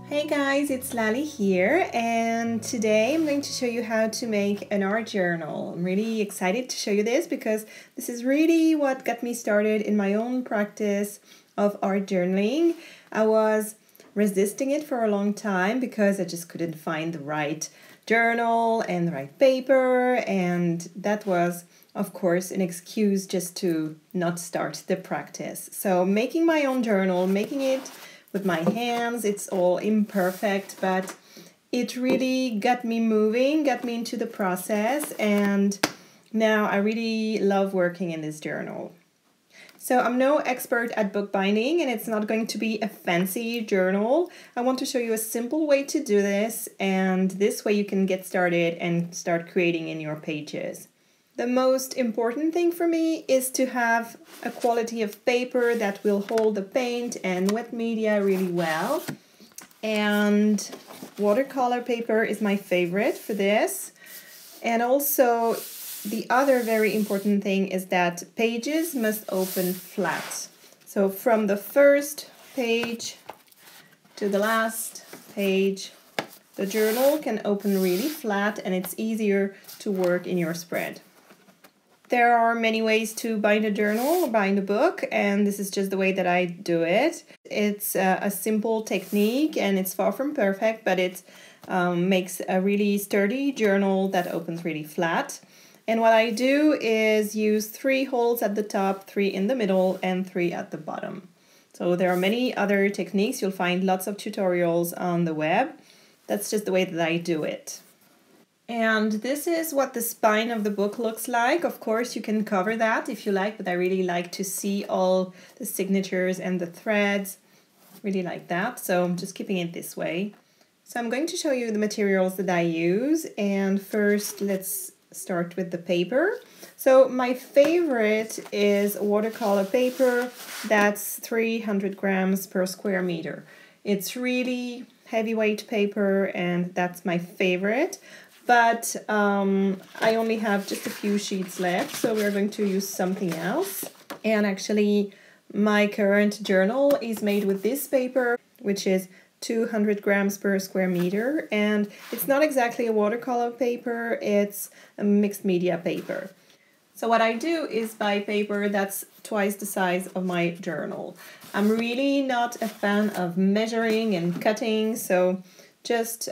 Hey guys, it's Lali here, and today I'm going to show you how to make an art journal. I'm really excited to show you this because this is really what got me started in my own practice of art journaling. I was resisting it for a long time because I just couldn't find the right journal and the right paper, and that was of course an excuse just to not start the practice. So making my own journal, making it with my hands, it's all imperfect, but it really got me moving, got me into the process, and now I really love working in this journal. So I'm no expert at bookbinding, and it's not going to be a fancy journal. I want to show you a simple way to do this, and this way you can get started and start creating in your pages. The most important thing for me is to have a quality of paper that will hold the paint and wet media really well. And watercolor paper is my favorite for this. And also the other very important thing is that pages must open flat. So from the first page to the last page, the journal can open really flat and it's easier to work in your spread. There are many ways to bind a journal or bind a book, and this is just the way that I do it. It's a simple technique and it's far from perfect, but it makes a really sturdy journal that opens really flat. And what I do is use 3 holes at the top, 3 in the middle, and 3 at the bottom. So there are many other techniques. You'll find lots of tutorials on the web. That's just the way that I do it. And this is what the spine of the book looks like. Of course, you can cover that if you like, but I really like to see all the signatures and the threads. Really like that, so I'm just keeping it this way. So I'm going to show you the materials that I use, and first let's start with the paper. So my favorite is watercolor paper. That's 300 grams per square meter. It's really heavyweight paper, and that's my favorite. But I only have just a few sheets left, so we're going to use something else. And actually, my current journal is made with this paper, which is 200 grams per square meter. And it's not exactly a watercolor paper, it's a mixed media paper. So what I do is buy paper that's twice the size of my journal. I'm really not a fan of measuring and cutting, so just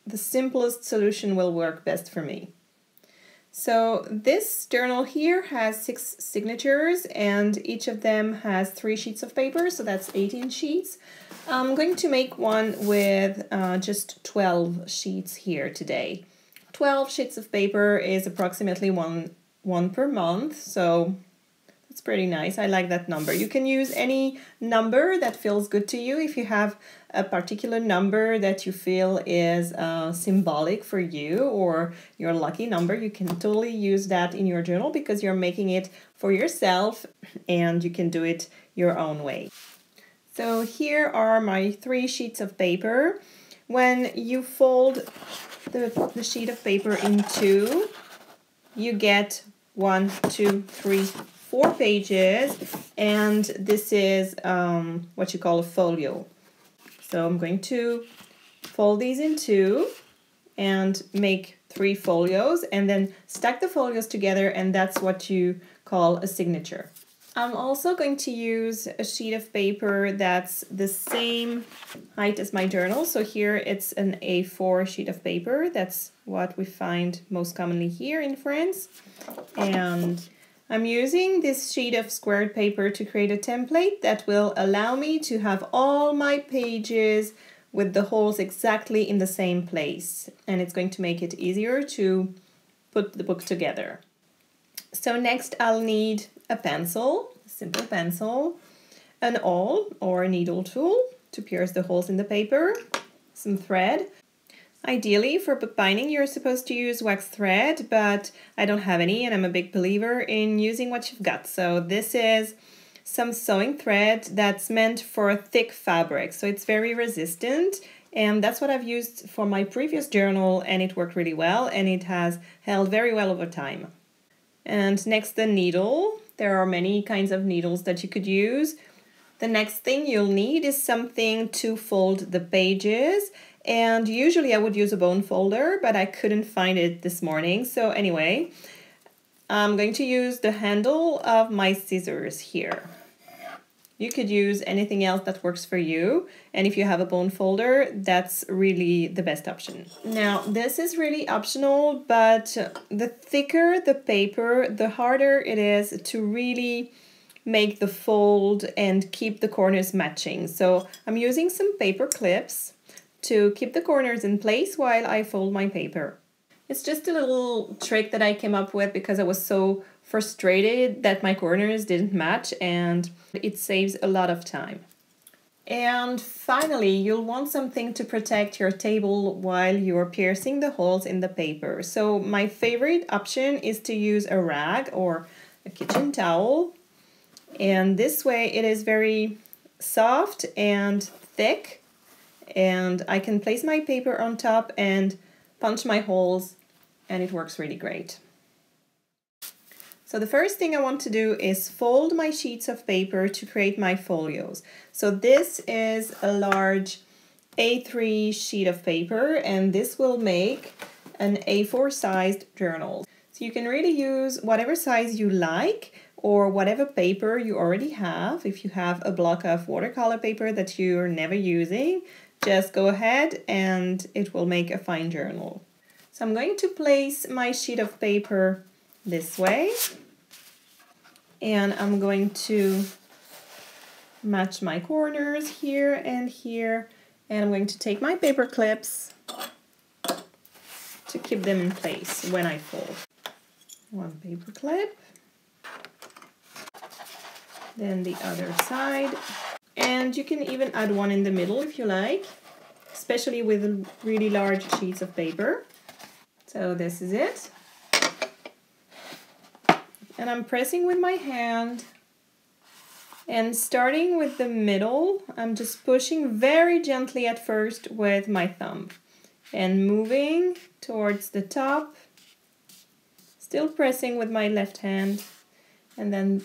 the simplest solution will work best for me. So this journal here has 6 signatures and each of them has 3 sheets of paper, so that's 18 sheets. I'm going to make one with just 12 sheets here today. 12 sheets of paper is approximately one per month, so it's pretty nice. I like that number. You can use any number that feels good to you. If you have a particular number that you feel is symbolic for you or your lucky number, you can totally use that in your journal because you're making it for yourself and you can do it your own way. So here are my 3 sheets of paper. When you fold the sheet of paper in 2, you get 1, 2, 3, 4 pages, and this is what you call a folio. So I'm going to fold these in 2 and make 3 folios and then stack the folios together, and that's what you call a signature. I'm also going to use a sheet of paper that's the same height as my journal. So here it's an A4 sheet of paper. That's what we find most commonly here in France. And I'm using this sheet of squared paper to create a template that will allow me to have all my pages with the holes exactly in the same place. And it's going to make it easier to put the book together. So next I'll need a pencil, a simple pencil, an awl or a needle tool to pierce the holes in the paper, some thread. Ideally, for bookbinding, you're supposed to use wax thread, but I don't have any, and I'm a big believer in using what you've got. So this is some sewing thread that's meant for thick fabric, so it's very resistant, and that's what I've used for my previous journal, and it worked really well, and it has held very well over time. And next, the needle. There are many kinds of needles that you could use. The next thing you'll need is something to fold the pages. And usually I would use a bone folder, but I couldn't find it this morning. So anyway, I'm going to use the handle of my scissors here. You could use anything else that works for you. And if you have a bone folder, that's really the best option. Now, this is really optional, but the thicker the paper, the harder it is to really make the fold and keep the corners matching. So I'm using some paper clips to keep the corners in place while I fold my paper. It's just a little trick that I came up with because I was so frustrated that my corners didn't match, and it saves a lot of time. And finally, you'll want something to protect your table while you're piercing the holes in the paper. So my favorite option is to use a rag or a kitchen towel. And this way it is very soft and thick, and I can place my paper on top and punch my holes, and it works really great. So the first thing I want to do is fold my sheets of paper to create my folios. So this is a large A3 sheet of paper, and this will make an A4 sized journal. So you can really use whatever size you like or whatever paper you already have. If you have a block of watercolor paper that you're never using, just go ahead and it will make a fine journal. So I'm going to place my sheet of paper this way, and I'm going to match my corners here and here, and I'm going to take my paper clips to keep them in place when I fold. One paper clip, then the other side. And you can even add one in the middle if you like, especially with really large sheets of paper. So this is it. And I'm pressing with my hand, and starting with the middle, I'm just pushing very gently at first with my thumb and moving towards the top, still pressing with my left hand, and then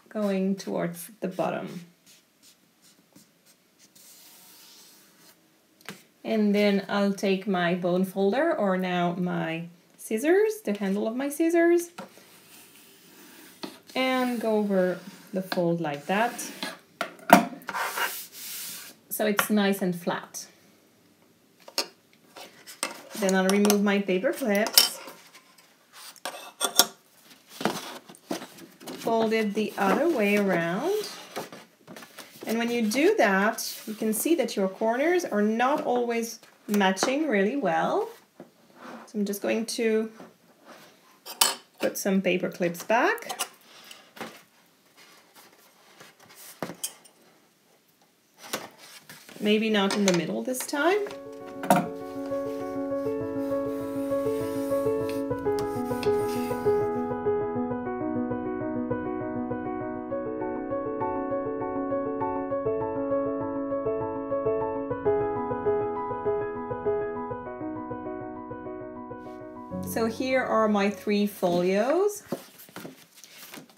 going towards the bottom. And then I'll take my bone folder, or now my scissors, the handle of my scissors, and go over the fold like that, so it's nice and flat. Then I'll remove my paper clips, fold it the other way around. And when you do that, you can see that your corners are not always matching really well. So I'm just going to put some paper clips back. Maybe not in the middle this time. So here are my 3 folios,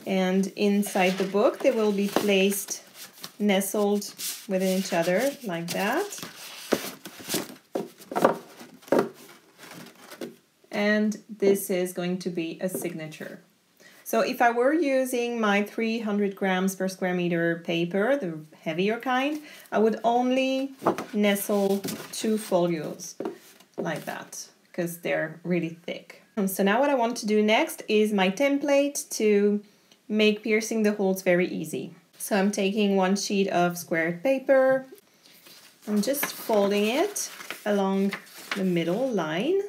and inside the book they will be placed nestled within each other like that. And this is going to be a signature. So if I were using my 300 grams per square meter paper, the heavier kind, I would only nestle 2 folios like that, because they're really thick. So now what I want to do next is my template to make piercing the holes very easy. So I'm taking 1 sheet of squared paper, I'm just folding it along the middle line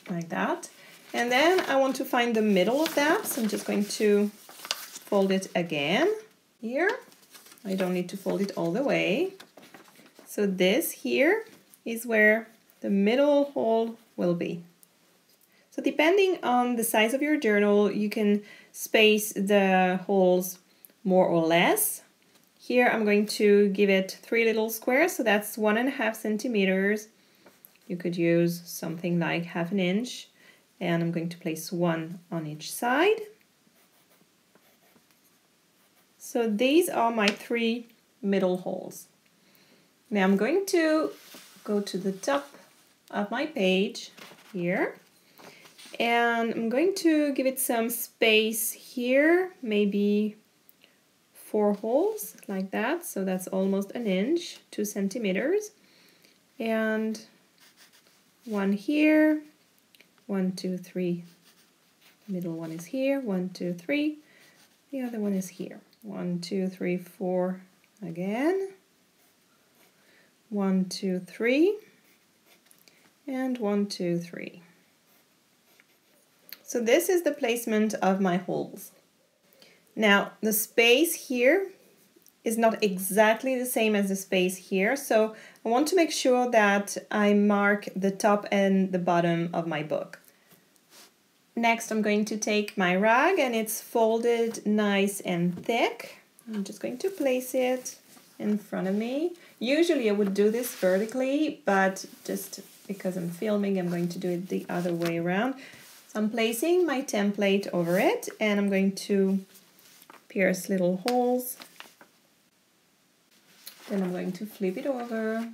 like that, and then I want to find the middle of that, so I'm just going to fold it again here. I don't need to fold it all the way. So this here is where the middle hole will be. So depending on the size of your journal, you can space the holes more or less. Here I'm going to give it 3 little squares, so that's 1.5 centimeters. You could use something like 1/2 inch, and I'm going to place 1 on each side. So these are my 3 middle holes. Now I'm going to go to the top of my page here, and I'm going to give it some space here, maybe 4 holes like that, so that's almost an inch, 2 centimeters, and 1 here, 1, 2, 3, the middle one is here, 1, 2, 3, the other one is here, 1, 2, 3, 4 again, 1, 2, 3, and 1, 2, 3. So this is the placement of my holes. Now the space here is not exactly the same as the space here, so I want to make sure that I mark the top and the bottom of my book. Next I'm going to take my rag, and it's folded nice and thick. I'm just going to place it in front of me. Usually I would do this vertically, but just because I'm filming, I'm going to do it the other way around. So I'm placing my template over it, and I'm going to pierce little holes. Then I'm going to flip it over.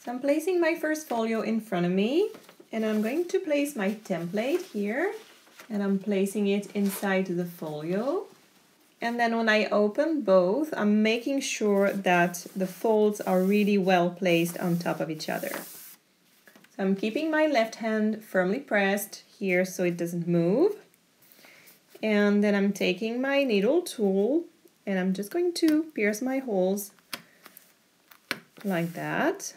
So I'm placing my first folio in front of me, and I'm going to place my template here, and I'm placing it inside the folio. And then when I open both, I'm making sure that the folds are really well placed on top of each other. So I'm keeping my left hand firmly pressed here so it doesn't move. And then I'm taking my needle tool, and I'm just going to pierce my holes like that.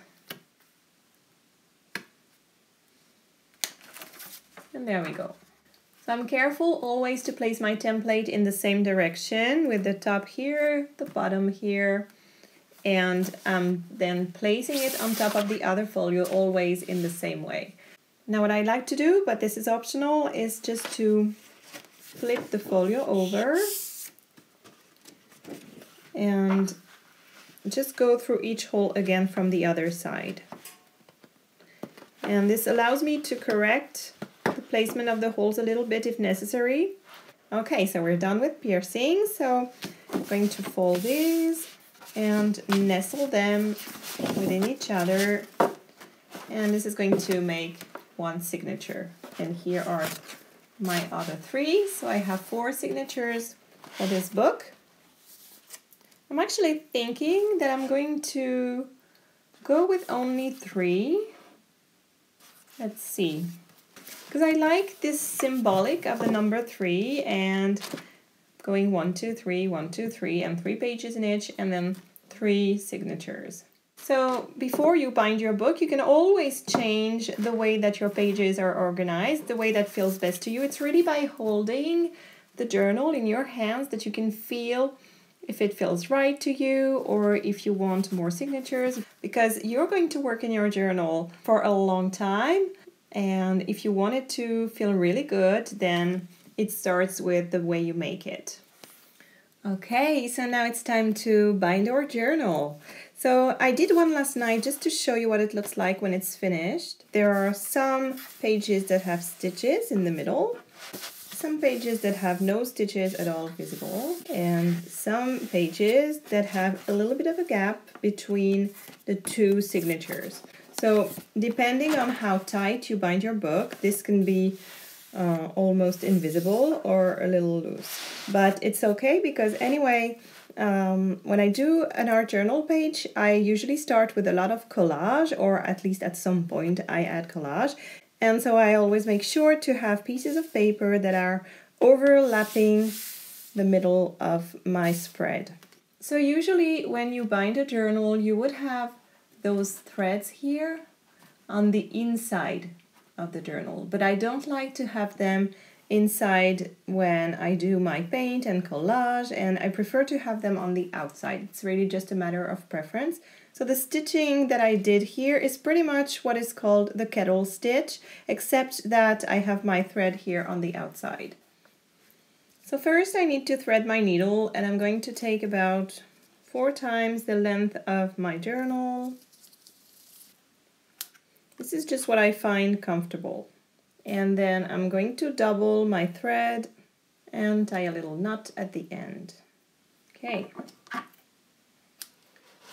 And there we go. So I'm careful always to place my template in the same direction, with the top here, the bottom here, and then placing it on top of the other folio always in the same way. Now what I like to do, but this is optional, is just to flip the folio over and just go through each hole again from the other side. And this allows me to correct the placement of the holes a little bit if necessary. Okay, so we're done with piercing, so I'm going to fold these and nestle them within each other, and this is going to make one signature. And here are my other 3, so I have 4 signatures for this book. I'm actually thinking that I'm going to go with only 3. Let's see, because I like this symbolic of the number 3, and going 1, 2, 3, 1, 2, 3, and 3 pages in each, and then 3 signatures. So before you bind your book, you can always change the way that your pages are organized, the way that feels best to you. It's really by holding the journal in your hands that you can feel if it feels right to you, or if you want more signatures, because you're going to work in your journal for a long time. And if you want it to feel really good, then it starts with the way you make it. Okay, so now it's time to bind our journal. So I did one last night just to show you what it looks like when it's finished. There are some pages that have stitches in the middle, some pages that have no stitches at all visible, and some pages that have a little bit of a gap between the 2 signatures. So depending on how tight you bind your book, this can be almost invisible or a little loose. But it's okay, because anyway, when I do an art journal page, I usually start with a lot of collage, or at least at some point I add collage. And so I always make sure to have pieces of paper that are overlapping the middle of my spread. So usually when you bind a journal, you would have those threads here on the inside of the journal, but I don't like to have them inside when I do my paint and collage, and I prefer to have them on the outside. It's really just a matter of preference. So the stitching that I did here is pretty much what is called the kettle stitch, except that I have my thread here on the outside. So first I need to thread my needle, and I'm going to take about 4 times the length of my journal. This is just what I find comfortable. And then I'm going to double my thread and tie a little knot at the end. Okay.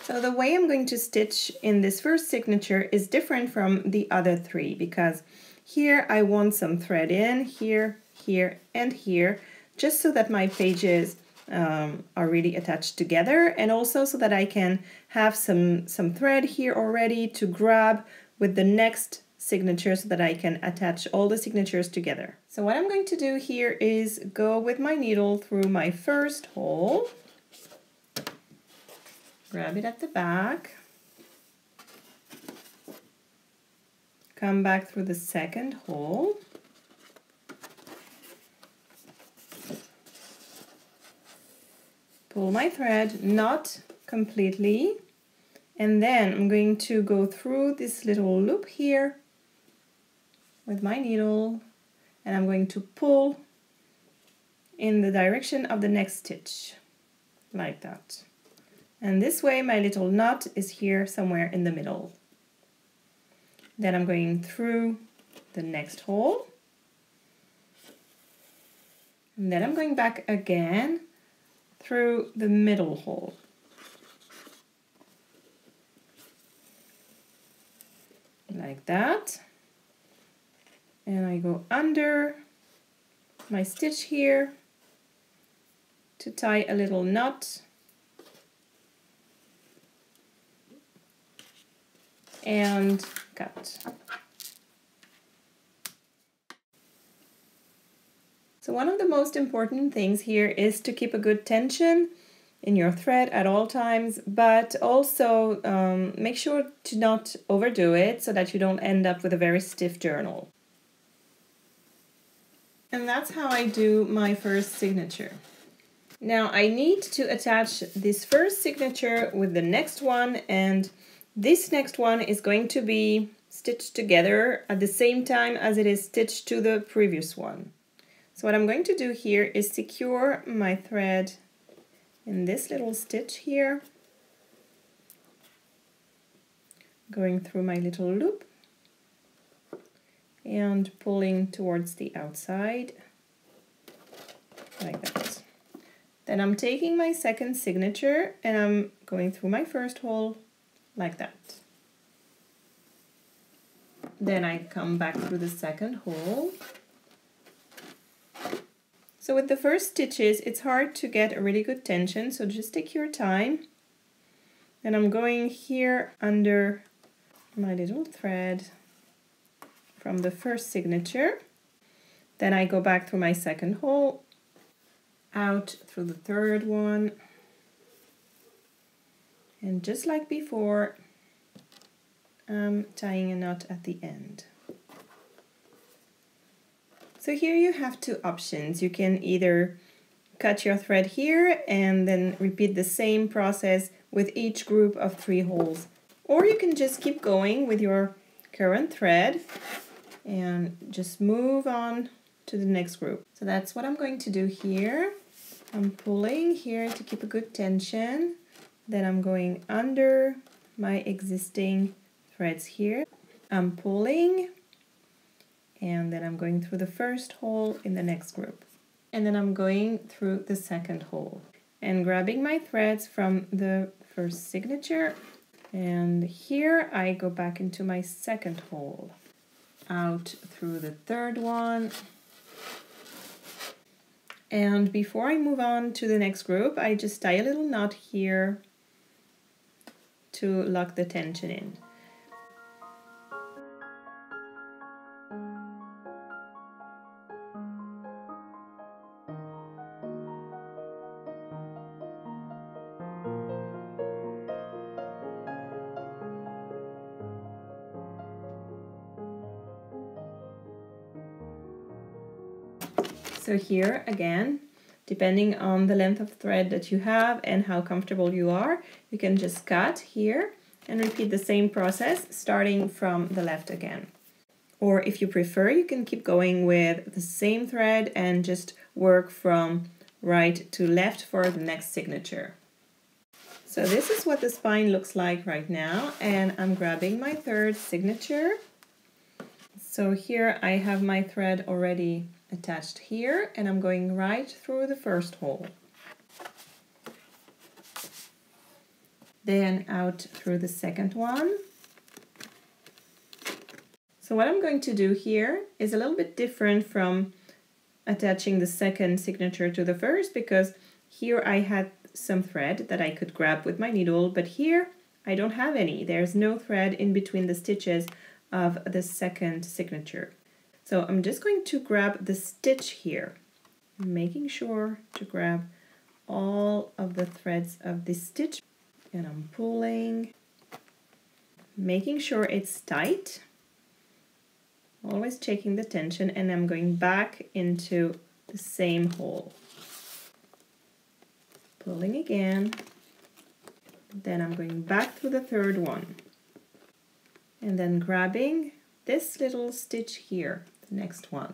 So the way I'm going to stitch in this first signature is different from the other three, because here I want some thread in, here, here, and here, just so that my pages are really attached together, and also so that I can have some thread here already to grab with the next signature so that I can attach all the signatures together. So what I'm going to do here is go with my needle through my first hole, grab it at the back, come back through the second hole, pull my thread, not completely, and then I'm going to go through this little loop here with my needle, and I'm going to pull in the direction of the next stitch, like that. And this way my little knot is here somewhere in the middle. Then I'm going through the next hole, and then I'm going back again through the middle hole. Like that. And I go under my stitch here to tie a little knot. And cut. So one of the most important things here is to keep a good tension in your thread at all times, but also make sure to not overdo it so that you don't end up with a very stiff journal. And that's how I do my first signature. Now I need to attach this first signature with the next one, and this next one is going to be stitched together at the same time as it is stitched to the previous one. So what I'm going to do here is secure my thread in this little stitch here, going through my little loop and pulling towards the outside, like that. Then I'm taking my second signature and I'm going through my first hole, like that. Then I come back through the second hole. So with the first stitches, it's hard to get a really good tension, so just take your time. Then I'm going here under my little thread from the first signature. Then I go back through my second hole, out through the third one, and just like before, I'm tying a knot at the end. So here you have two options. You can either cut your thread here and then repeat the same process with each group of 3 holes, or you can just keep going with your current thread and just move on to the next group. So that's what I'm going to do here. I'm pulling here to keep a good tension, then I'm going under my existing threads here. I'm pulling, and then I'm going through the first hole in the next group. And then I'm going through the second hole and grabbing my threads from the first signature. And here I go back into my second hole, out through the third one. And before I move on to the next group, I just tie a little knot here to lock the tension in. So here again, depending on the length of thread that you have and how comfortable you are, you can just cut here and repeat the same process starting from the left again. Or if you prefer, you can keep going with the same thread and just work from right to left for the next signature. So this is what the spine looks like right now, and I'm grabbing my third signature. So here I have my thread already attached here, and I'm going right through the first hole. Then out through the second one. So what I'm going to do here is a little bit different from attaching the second signature to the first, because here I had some thread that I could grab with my needle, but here I don't have any. There's no thread in between the stitches of the second signature. So I'm just going to grab the stitch here, making sure to grab all of the threads of this stitch, and I'm pulling, making sure it's tight, always checking the tension, and I'm going back into the same hole. Pulling again, then I'm going back through the third one, and then grabbing this little stitch here, the next one.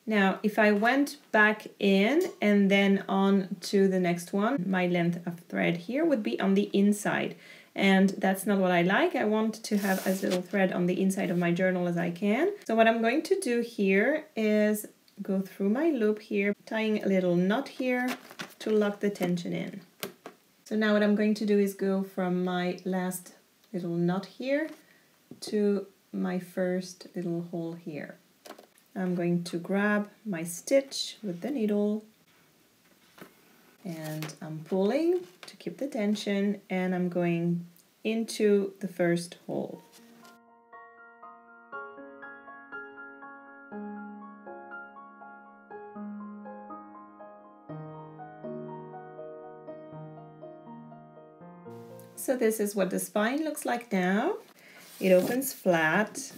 Now, if I went back in and then on to the next one, my length of thread here would be on the inside. And that's not what I like. I want to have as little thread on the inside of my journal as I can. So what I'm going to do here is go through my loop here, tying a little knot here to lock the tension in. So now what I'm going to do is go from my last little knot here to my first little hole here. I'm going to grab my stitch with the needle, and I'm pulling to keep the tension, and I'm going into the first hole. So this is what the spine looks like now. It opens flat.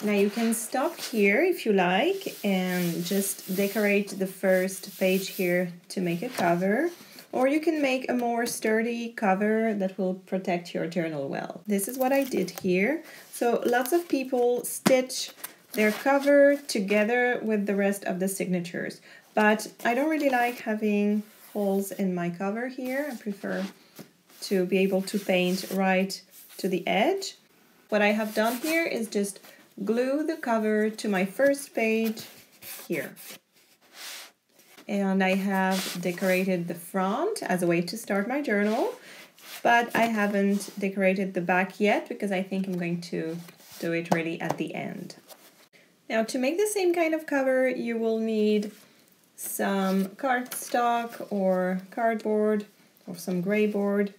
Now you can stop here if you like and just decorate the first page here to make a cover, or you can make a more sturdy cover that will protect your journal well. This is what I did here. So lots of people stitch their cover together with the rest of the signatures, but I don't really like having holes in my cover here. I prefer to be able to paint right to the edge. What I have done here is just glue the cover to my first page here. And I have decorated the front as a way to start my journal, but I haven't decorated the back yet because I think I'm going to do it really at the end. Now to make the same kind of cover, you will need some cardstock or cardboard or some gray board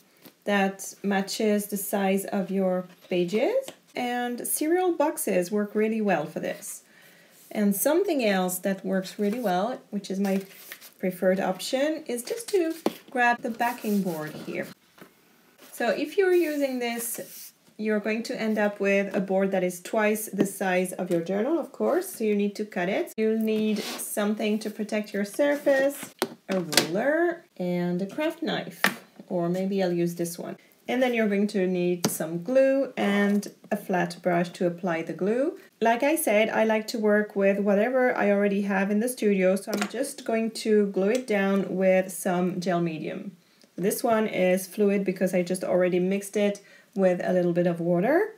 that matches the size of your pages. And cereal boxes work really well for this. And something else that works really well, which is my preferred option, is just to grab the backing board here. So if you're using this, you're going to end up with a board that is twice the size of your journal, of course, so you need to cut it. You'll need something to protect your surface, a ruler, and a craft knife, or maybe I'll use this one. And then you're going to need some glue and a flat brush to apply the glue. Like I said, I like to work with whatever I already have in the studio, so I'm just going to glue it down with some gel medium. This one is fluid because I just already mixed it with a little bit of water.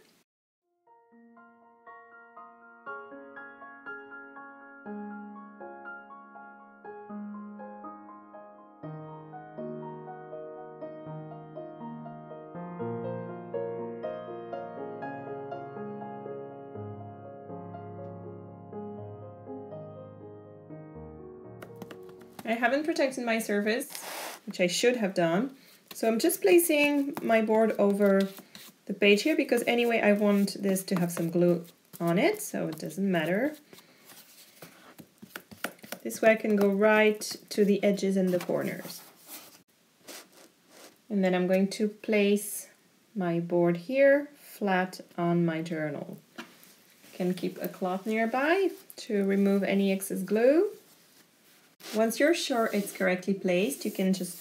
I haven't protected my surface, which I should have done. So I'm just placing my board over the page here because anyway I want this to have some glue on it, so it doesn't matter. This way I can go right to the edges and the corners. And then I'm going to place my board here flat on my journal. You can keep a cloth nearby to remove any excess glue. Once you're sure it's correctly placed, you can just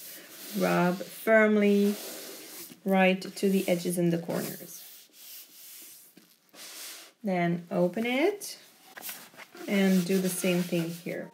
rub firmly right to the edges and the corners. Then open it and do the same thing here.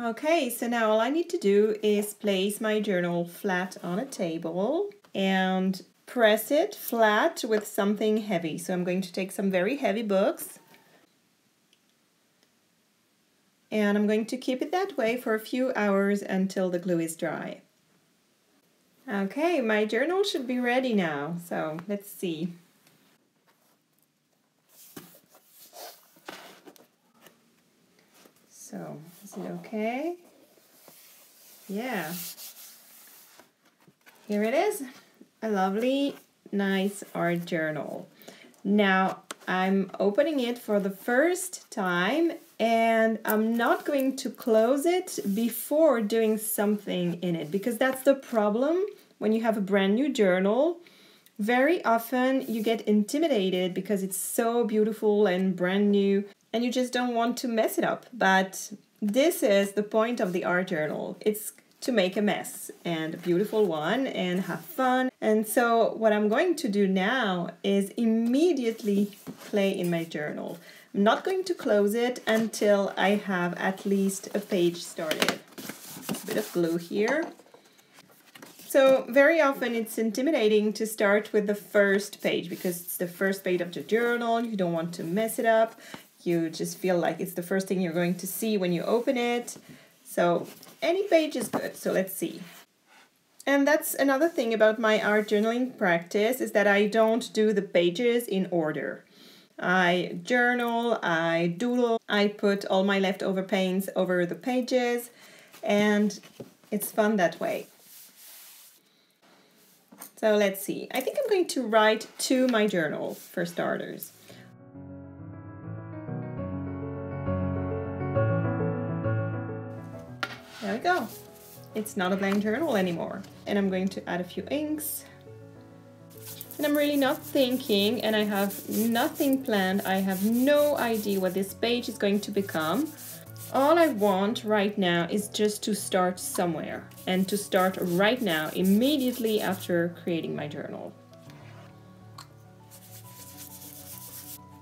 Okay, so now all I need to do is place my journal flat on a table and press it flat with something heavy. So I'm going to take some very heavy books and I'm going to keep it that way for a few hours until the glue is dry. Okay, my journal should be ready now, so let's see. So, is it okay? Yeah. Here it is, a lovely, nice art journal. Now, I'm opening it for the first time and I'm not going to close it before doing something in it, because that's the problem when you have a brand new journal. Very often you get intimidated because it's so beautiful and brand new and you just don't want to mess it up. But this is the point of the art journal. It's to make a mess, and a beautiful one, and have fun. And so what I'm going to do now is immediately play in my journal. I'm not going to close it until I have at least a page started. A bit of glue here. So very often it's intimidating to start with the first page because it's the first page of the journal. You don't want to mess it up. You just feel like it's the first thing you're going to see when you open it. So any page is good. So let's see. And that's another thing about my art journaling practice, is that I don't do the pages in order. I journal, I doodle, I put all my leftover paints over the pages, and it's fun that way. So let's see. I think I'm going to write to my journal for starters. There we go. It's not a blank journal anymore. And I'm going to add a few inks. And I'm really not thinking, and I have nothing planned. I have no idea what this page is going to become. All I want right now is just to start somewhere, and to start right now, immediately after creating my journal.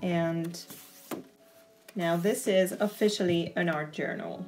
And now this is officially an art journal.